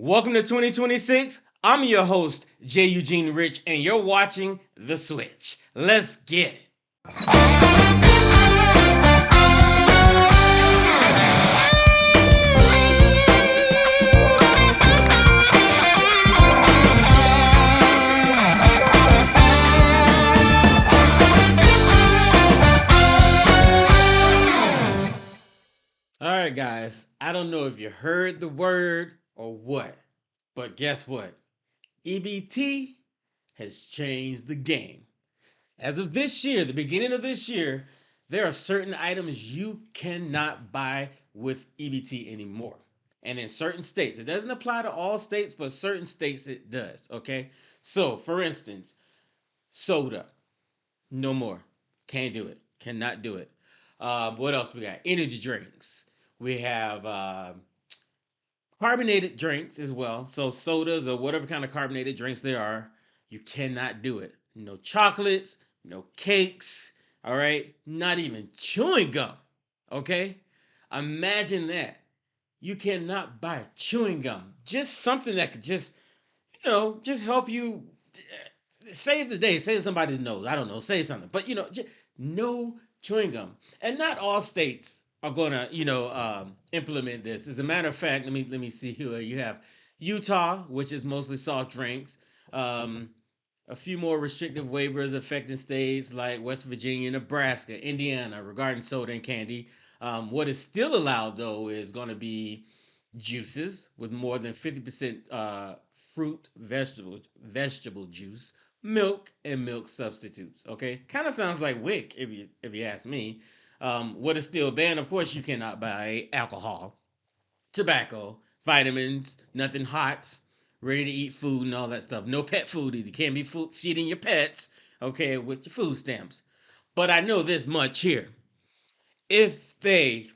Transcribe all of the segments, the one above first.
Welcome to 2026. I'm your host, Eugene Rich, and you're watching The Switch. Let's get it. All right, guys. I don't know if you heard the word or what, but guess what? EBT has changed the game. As of this year, the beginning of this year, there are certain items you cannot buy with EBT anymore. And in certain states, it doesn't apply to all states, but certain states it does. Okay. So, for instance, soda, no more. Can't do it. Cannot do it. What else we got? Energy drinks. We have carbonated drinks as well. So sodas or whatever kind of carbonated drinks there are, you cannot do it. No chocolates, no cakes, all right? Not even chewing gum, okay? Imagine that. You cannot buy chewing gum. Just something that could just help you save the day, save somebody's nose. I don't know, save something. But, just no chewing gum. And not all states are going to, implement this. As a matter of fact, let me see here. You have Utah, which is mostly soft drinks. Um, a few more restrictive waivers affecting states like West Virginia, Nebraska, Indiana regarding soda and candy. What is still allowed though is going to be juices with more than 50% fruit, vegetable juice, milk, and milk substitutes. Okay, kind of sounds like WIC if you ask me. What is still banned? Of course, you cannot buy alcohol, tobacco, vitamins, nothing hot, ready to eat food, and all that stuff. No pet food either. Can't be feeding your pets. Okay, with your food stamps. But I know this much here. If they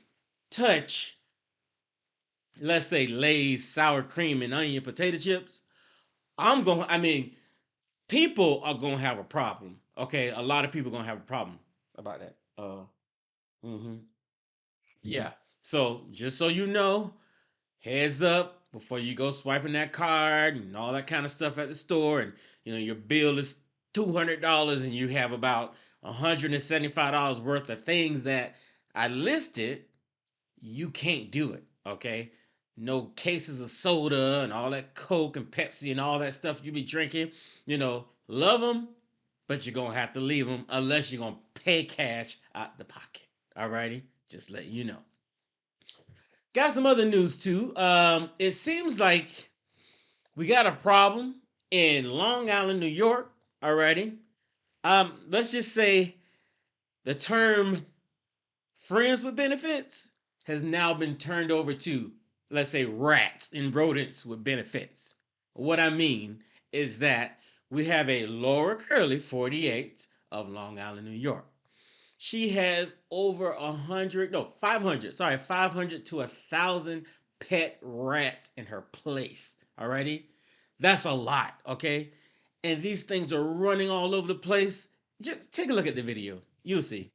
touch, let's say, Lay's sour cream and onion potato chips, I mean, people are going to have a problem. Okay, a lot of people are going to have a problem about that. Mhm. Yeah. So just so you know, heads up before you go swiping that card and all that kind of stuff at the store, and your bill is $200 and you have about $175 worth of things that I listed, you can't do it. Okay. No cases of soda and all that Coke and Pepsi and all that stuff you be drinking. Love them, but you're going to have to leave them unless you're going to pay cash out the pocket. Alrighty? Just let you know. Got some other news too. It seems like we got a problem in Long Island, New York. Alrighty. Let's just say the term friends with benefits has now been turned over to, let's say, rats and rodents with benefits. What I mean is that we have a Laura Curley, 48, of Long Island, New York. She has over 100, no, 500, sorry, 500 to 1,000 pet rats in her place. Alrighty? That's a lot, okay? And these things are running all over the place. Just take a look at the video. You'll see.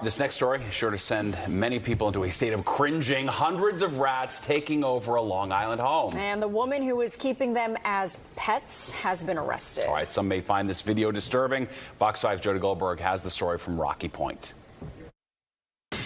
This next story is sure to send many people into a state of cringing. Hundreds of rats taking over a Long Island home. And the woman who was keeping them as pets has been arrested. All right, some may find this video disturbing. Fox 5's Jody Goldberg has the story from Rocky Point.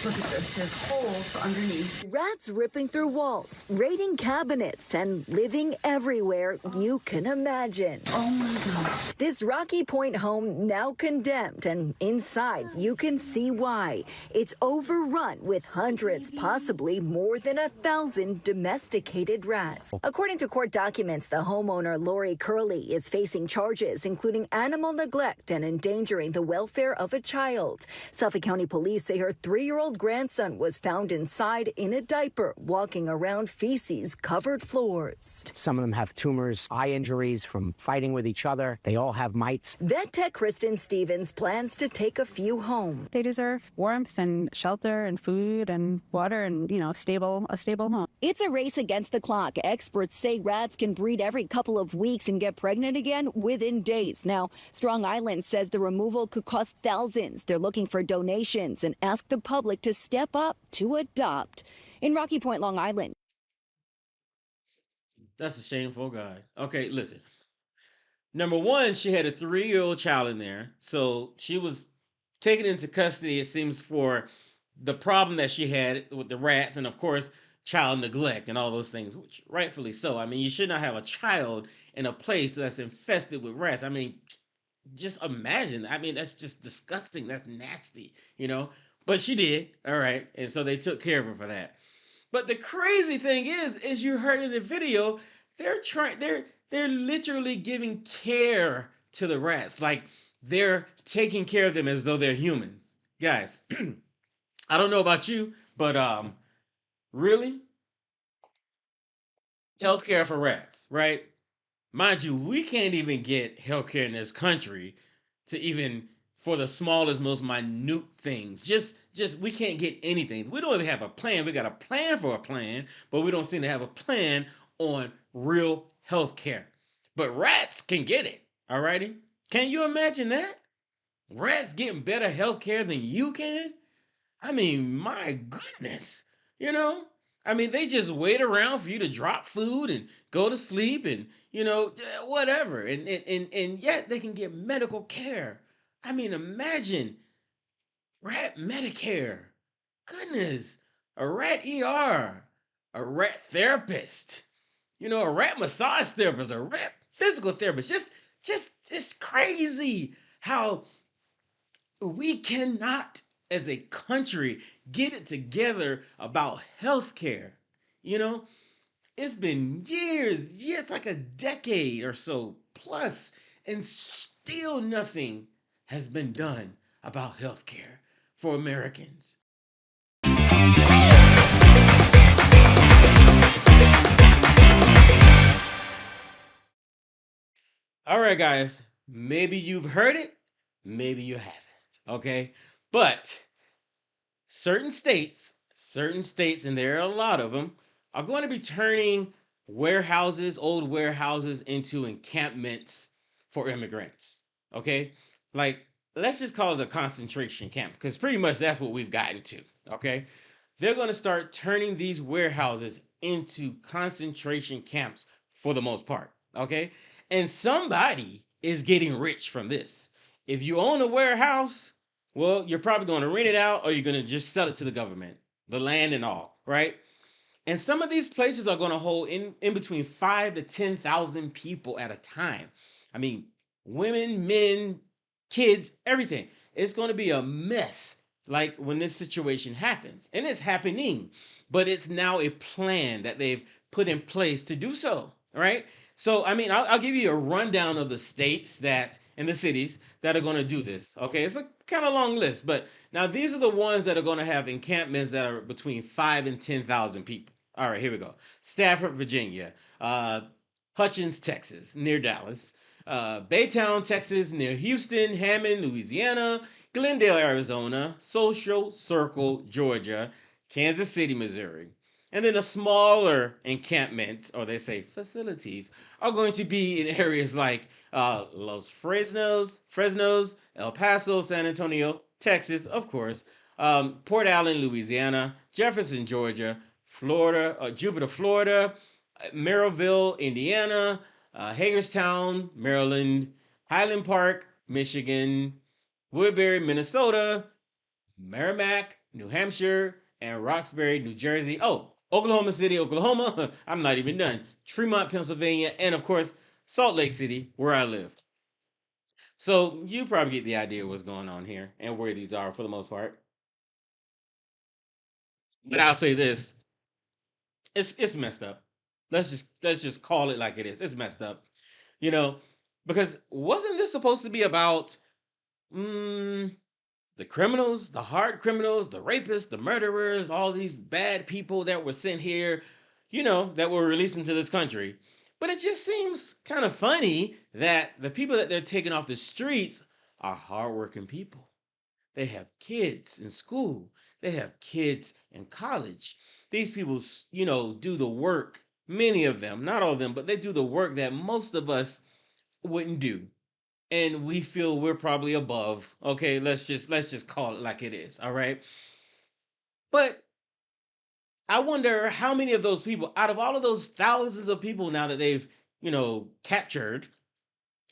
Look at this, there's holes underneath. Rats ripping through walls, raiding cabinets, and living everywhere you can imagine. Oh my God. This Rocky Point home now condemned, and inside you can see why. It's overrun with hundreds, possibly more than 1,000 domesticated rats. According to court documents, the homeowner, Lori Curley, is facing charges including animal neglect and endangering the welfare of a child. Suffolk County Police say her 3-year-old grandson was found inside in a diaper, walking around feces-covered floors. Some of them have tumors, eye injuries from fighting with each other. They all have mites. Vet tech Kristen Stevens plans to take a few home. They deserve warmth and shelter and food and water and, a stable home. It's a race against the clock. Experts say rats can breed every couple of weeks and get pregnant again within days. Now, Strong Island says the removal could cost thousands. They're looking for donations and ask the public to step up to adopt. In Rocky Point, Long Island. That's a shameful guy. Okay, listen. Number one, she had a 3-year-old child in there, so she was taken into custody. It seems for the problem that she had with the rats, and of course, child neglect and all those things, which rightfully so. I mean, you should not have a child in a place that's infested with rats. I mean, just imagine. I mean, that's just disgusting. That's nasty, you know. But she did, all right, and so they took care of her for that. But the crazy thing is you heard in the video, they're literally giving care to the rats, like they're taking care of them as though they're humans. Guys, I don't know about you, but really, healthcare for rats, right? Mind you, we can't even get healthcare in this country to even for the smallest, most minute things. Just we can't get anything. We don't even have a plan. We got a plan for a plan, but we don't seem to have a plan on real healthcare. But rats can get it. Alrighty? Can you imagine that? Rats getting better healthcare than you can? I mean, my goodness. You know? I mean, they just wait around for you to drop food and go to sleep and, whatever. And yet they can get medical care. I mean, imagine rat Medicare. Goodness. A rat ER. A rat therapist. A rat massage therapist, a rat physical therapist. Just it's crazy how we cannot, as a country, get it together about healthcare. You know, it's been years, like a decade or so plus, and still nothing has been done about healthcare for Americans. All right, guys, maybe you've heard it, maybe you haven't. Okay, but certain states, and there are a lot of them, are going to be turning old warehouses, into encampments for immigrants. Okay? Like, let's just call it a concentration camp, because pretty much that's what we've gotten to. Okay? They're going to start turning these warehouses into concentration camps for the most part. Okay? And somebody is getting rich from this. If you own a warehouse, well, you're probably going to rent it out or you're going to just sell it to the government, the land and all, right? And some of these places are going to hold in between 5 to 10,000 people at a time. I mean, women, men, kids, everything. It's going to be a mess like when this situation happens. And it's happening, but it's now a plan that they've put in place to do so, right? So, I mean, I'll give you a rundown of the states that and the cities that are going to do this. Okay, it's a kind of long list, but now these are the ones that are going to have encampments that are between 5 and 10,000 people. All right, here we go. Stafford, Virginia. Hutchins, Texas, near Dallas. Baytown, Texas, near Houston. Hammond, Louisiana. Glendale, Arizona. Social Circle, Georgia. Kansas City, Missouri. And then the smaller encampments, or they say facilities, are going to be in areas like Los Fresnos, El Paso, San Antonio, Texas, of course, Port Allen, Louisiana, Jefferson, Georgia, Florida, Jupiter, Florida, Merrillville, Indiana, Hagerstown, Maryland, Highland Park, Michigan, Woodbury, Minnesota, Merrimack, New Hampshire, and Roxbury, New Jersey. Oh, Oklahoma City, Oklahoma. I'm not even done. Tremont, Pennsylvania, and of course, Salt Lake City, where I live. So you probably get the idea of what's going on here and where these are for the most part. But I'll say this: it's messed up. Let's just call it like it is. It's messed up, you know, because wasn't this supposed to be about mm, the criminals, the hard criminals, the rapists, the murderers, all these bad people that were sent here, that were released into this country? But it just seems kind of funny that the people that they're taking off the streets are hardworking people. They have kids in school. They have kids in college. These people, do the work. Many of them, not all of them, but they do the work that most of us wouldn't do. And we feel we're probably above. Okay, let's just call it like it is. All right. But I wonder how many of those people, out of all of those thousands of people now that they've, captured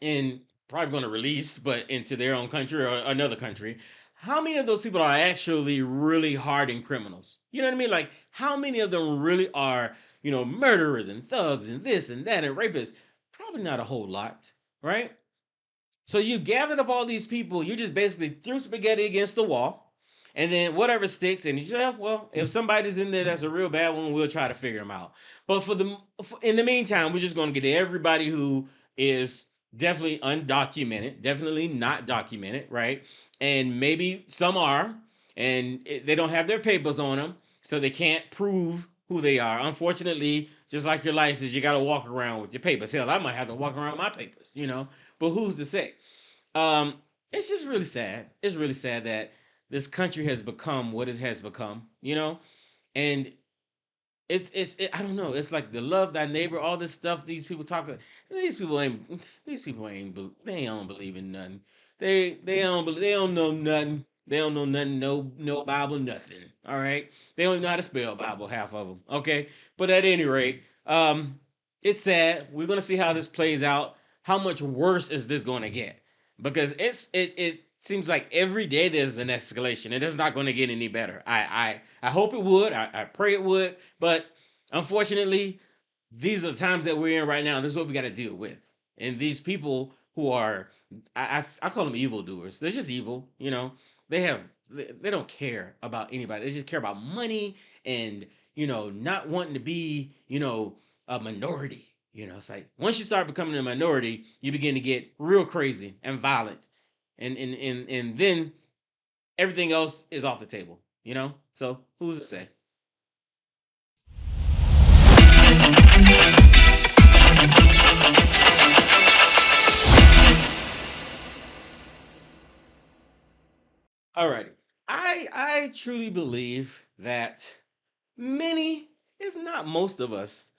and probably going to release, but into their own country or another country, how many of those people are actually really hardened criminals? You know what I mean? Like, how many of them really are, murderers and thugs and this and that and rapists? Probably not a whole lot, right? So you gathered up all these people, you just basically threw spaghetti against the wall, and then whatever sticks, and you say, well, if somebody's in there that's a real bad one, we'll try to figure them out. But in the meantime, we're just going to get everybody who is definitely undocumented, definitely not documented, right? And maybe some are, and they don't have their papers on them, so they can't prove who they are. Unfortunately, just like your license, you got to walk around with your papers. Hell, I might have to walk around with my papers. But who's to say? Um, it's just really sad. It's really sad that this country has become what it has become. And I don't know. It's like the love thy neighbor, all this stuff these people talk about. They don't believe in nothing. They don't know nothing. They don't know nothing, no Bible, nothing. All right. They don't even know how to spell Bible, half of them. Okay. But at any rate, it's sad. We're gonna see how this plays out. How much worse is this gonna get? Because it seems like every day there's an escalation. It is not going to get any better. I hope it would. I pray it would. But unfortunately, these are the times that we're in right now. This is what we got to deal with. And these people who are, I call them evildoers. They're just evil. They don't care about anybody. They just care about money and not wanting to be a minority. It's like once you start becoming a minority, you begin to get real crazy and violent, and then everything else is off the table. So who's to say? Alrighty. I truly believe that many, if not most of us,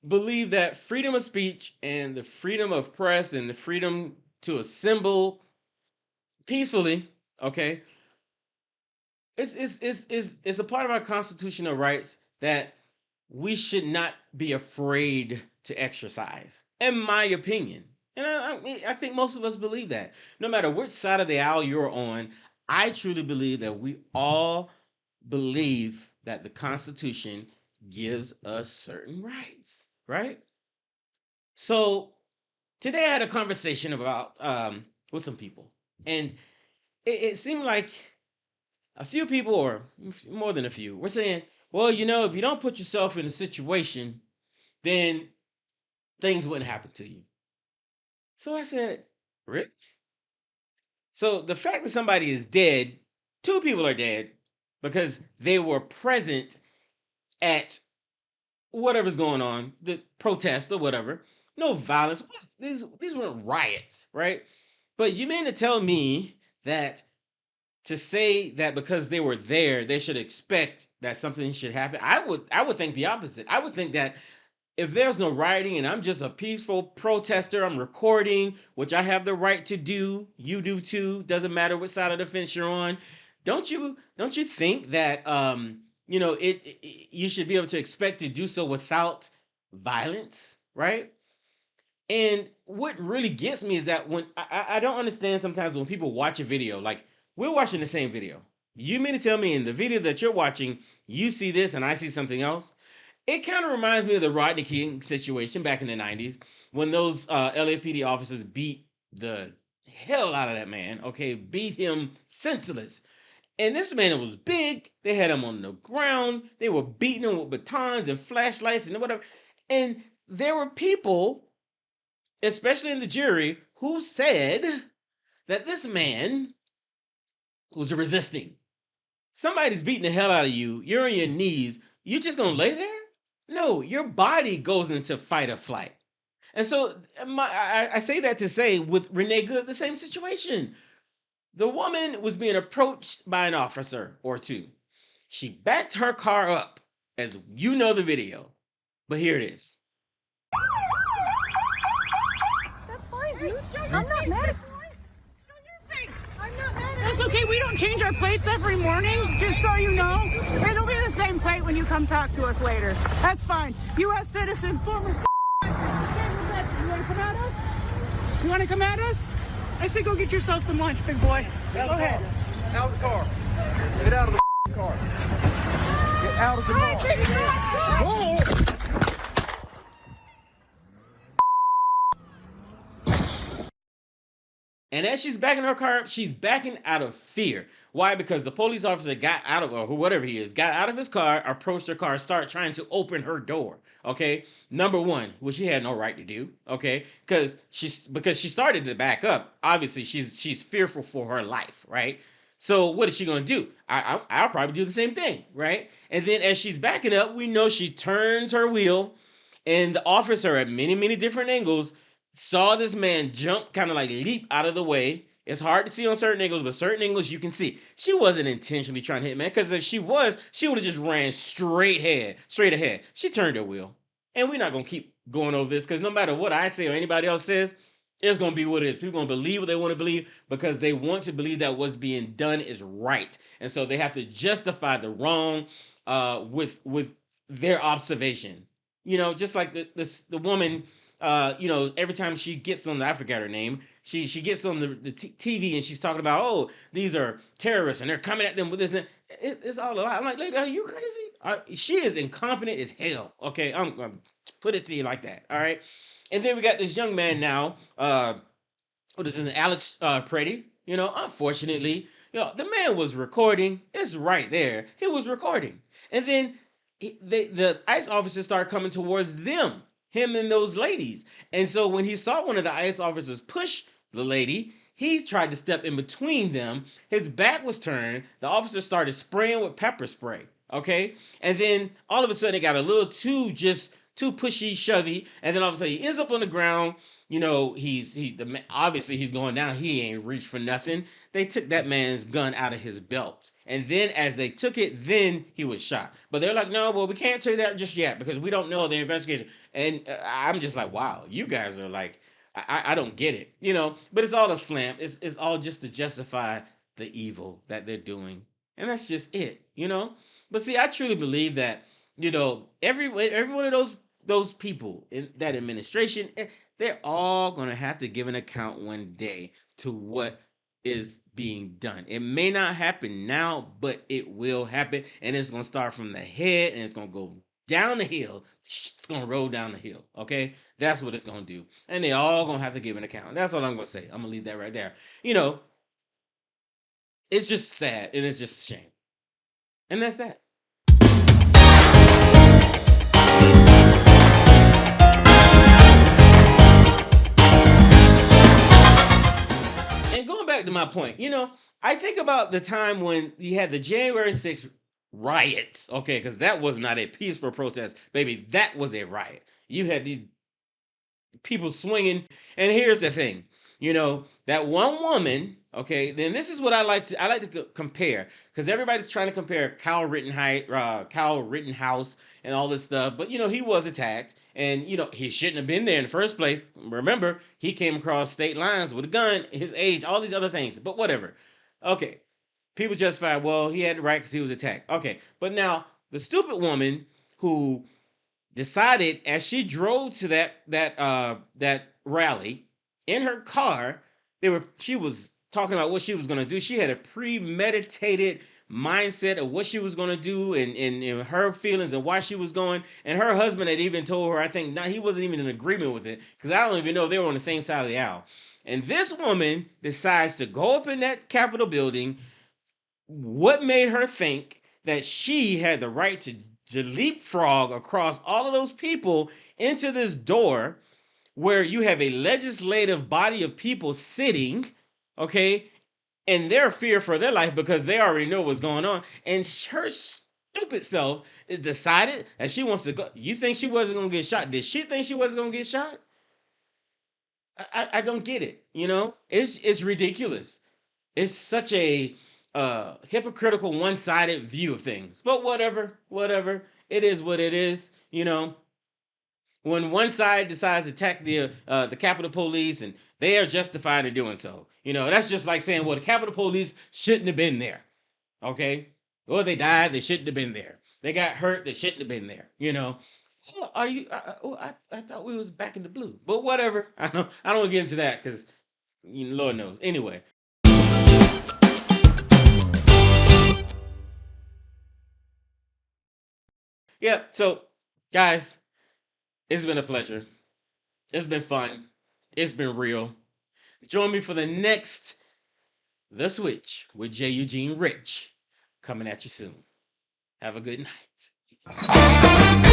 believe that freedom of speech and the freedom of press and the freedom to assemble peacefully, okay, it's a part of our constitutional rights that we should not be afraid to exercise, in my opinion. And I think most of us believe that. No matter which side of the aisle you're on, I truly believe that we all believe that the Constitution gives us certain rights, right? So today I had a conversation about with some people, and it seemed like a few people, or more than a few, were saying, well, if you don't put yourself in a situation, then things wouldn't happen to you. So I said, Rick? So the fact that somebody is dead, two people are dead because they were present at whatever's going on, the protest or whatever. No violence. These weren't riots, right? But you mean to tell me that to say that because they were there, they should expect that something should happen? I would think the opposite. I would think that if there's no rioting and I'm just a peaceful protester, I'm recording, which I have the right to do. You do too. Doesn't matter what side of the fence you're on. Don't you think that you should be able to expect to do so without violence, right? And what really gets me is that when I don't understand sometimes when people watch a video, like we're watching the same video. You mean to tell me in the video that you're watching, you see this and I see something else? It kind of reminds me of the Rodney King situation back in the 90s when those LAPD officers beat the hell out of that man, okay? Beat him senseless. And this man was big. They had him on the ground. They were beating him with batons and flashlights and whatever. And there were people, especially in the jury, who said that this man was resisting. Somebody's beating the hell out of you. You're on your knees. You just gonna lay there? No, your body goes into fight or flight. And so I say that to say with Renee Good, the same situation. The woman was being approached by an officer or two. She backed her car up, as you know the video. But here it is. That's fine, dude. I'm not mad. Show your face. I'm not mad at That's okay. We don't change our plates every morning, just so you know. It'll be the same plate when you come talk to us later. That's fine. U.S. citizen, former. You want to come at us? You want to come at us? I say go get yourself some lunch, big boy. Go ahead. Out of the car. Get out of the car. Get out of the car. Whoa! And as she's backing her car up, she's backing out of fear. Why? Because the police officer got out of, or whatever he is, got out of his car, approached her car, started trying to open her door. Okay, number one, which she had no right to do. Okay, because she started to back up. Obviously, she's fearful for her life, right? So what is she gonna do? I'll probably do the same thing, right? And then as she's backing up, we know she turns her wheel, and the officer at many different angles saw this man jump, kind of like leap out of the way. It's hard to see on certain angles, but certain angles you can see. She wasn't intentionally trying to hit man, because if she was, she would have just ran straight ahead. She turned her wheel. And we're not gonna keep going over this, because no matter what I say or anybody else says, it's gonna be what it is. People gonna believe what they want to believe, because they want to believe that what's being done is right. And so they have to justify the wrong with their observation. You know, just like the woman, every time she gets on, I forgot her name, she gets on the TV and she's talking about, oh, these are terrorists and they're coming at them with this. It's all a lie. I'm like, lady, are you crazy? She is incompetent as hell. Okay, I'm gonna put it to you like that. All right. And then we got this young man now. What is it, Alex Preddy? Unfortunately, the man was recording. It's right there. He was recording, and then the ICE officers started coming towards them, him and those ladies. And so when he saw one of the ICE officers push the lady, he tried to step in between them. His back was turned. The officer started spraying with pepper spray. Okay, and then all of a sudden it got a little too pushy, shovey, and then all of a sudden he ends up on the ground. Obviously he's going down. He ain't reached for nothing. They took that man's gun out of his belt, and then as they took it, then he was shot. But they're like, no, well, we can't say that just yet because we don't know the investigation. And I'm just like, wow, you guys are like, I don't get it, But it's all a slam. It's all just to justify the evil that they're doing, and that's just it. But see, I truly believe that every one of those people in that administration, they're all going to have to give an account one day to what is being done. It may not happen now, but it will happen, and it's going to start from the head, and it's going to go down the hill. It's going to roll down the hill. Okay, that's what it's going to do, and they all going to have to give an account. That's all I'm going to say. I'm going to leave that right there. It's just sad, and it's just a shame, and that's that. And going back to my point, I think about the time when you had the January 6th riots, okay, because that was not a peaceful protest, baby. That was a riot. You had these people swinging, and here's the thing, that one woman, okay, then this is what I like to compare, because everybody's trying to compare Kyle Rittenhouse and all this stuff, but he was attacked, and he shouldn't have been there in the first place. Remember, he came across state lines with a gun, his age, all these other things, but whatever. Okay, people justify, well, he had the right because he was attacked. Okay, but now the stupid woman who decided, as she drove to that rally in her car, she was talking about what she was going to do. She had a premeditated mindset of what she was going to do, and her feelings and why she was going. And her husband had even told her, I think, he wasn't even in agreement with it, because I don't even know if they were on the same side of the aisle. And this woman decides to go up in that Capitol building. What made her think that she had the right to leapfrog across all of those people into this door where you have a legislative body of people sitting, okay, and they're fear for their life because they already know what's going on, and her stupid self is decided that she wants to go. You think she wasn't going to get shot? Did she think she wasn't going to get shot? I don't get it. It's ridiculous. It's such a hypocritical, one-sided view of things. But whatever. It is what it is. when one side decides to attack the Capitol Police, and they are justified in doing so. That's just like saying, well, the Capitol Police shouldn't have been there. Okay? Or they died, they shouldn't have been there. They got hurt, they shouldn't have been there. Well, are you? I thought we was back in the blue, but whatever. I don't want to get into that because Lord knows. Anyway. Yeah. So, guys, it's been a pleasure. It's been fun. It's been real. Join me for the next The Switch with J. Eugene Rich coming at you soon. Have a good night.